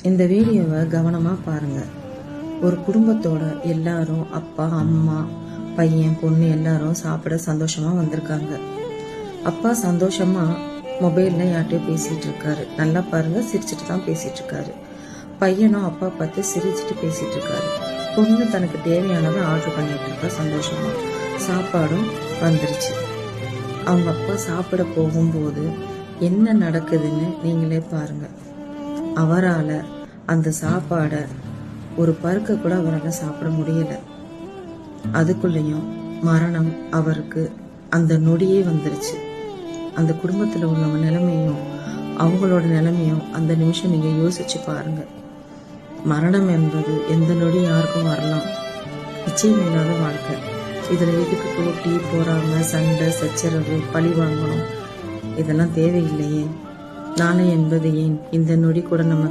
இந்த வீடியோவை கவனமா பாருங்க. ஒரு குடும்பத்தோட எல்லாரும் அப்பா அம்மா பையன் பொண்ணு எல்லாரும் சாப்பிட சந்தோஷமா வந்திருக்காங்க. அப்பா சந்தோஷமா மொபைல்ல யார்கிட்டயோ பேசிட்டு இருக்காரு. நல்லா பாருங்க, சிரிச்சுட்டு தான் பேசிட்டு இருக்காரு. பையனும் அப்பா பார்த்து சிரிச்சுட்டு பேசிட்டு இருக்காரு. பொண்ணு தனக்கு தேவையானதை ஆர்டர் பண்ணிட்டு இருக்கா சந்தோஷமா. சாப்பாடும் வந்துருச்சு. அவங்க அப்பா சாப்பிட போகும்போது என்ன நடக்குதுன்னு நீங்களே பாருங்க. அவரால் அந்த சாப்பாடை ஒரு பருக்க கூட அவரால் சாப்பிட முடியல. அதுக்குள்ளேயும் மரணம் அவருக்கு அந்த நொடியே வந்துருச்சு. அந்த குடும்பத்தில் உள்ளவங்க நிலைமையும் அவங்களோட நிலைமையும் அந்த நிமிஷம் நீங்க யோசிச்சு பாருங்க. மரணம் என்பது எந்த நொடி யாருக்கும் வரலாம். நிச்சயம் இல்லாத வாழ்க்கை. இதுல எதுக்கு போட்டி போறாம சண்டை சச்சரவு பழி வாங்கணும்? இதெல்லாம் தேவையில்லையே. நாளை என்பது ஏன் இந்த நொடி கூட நம்ம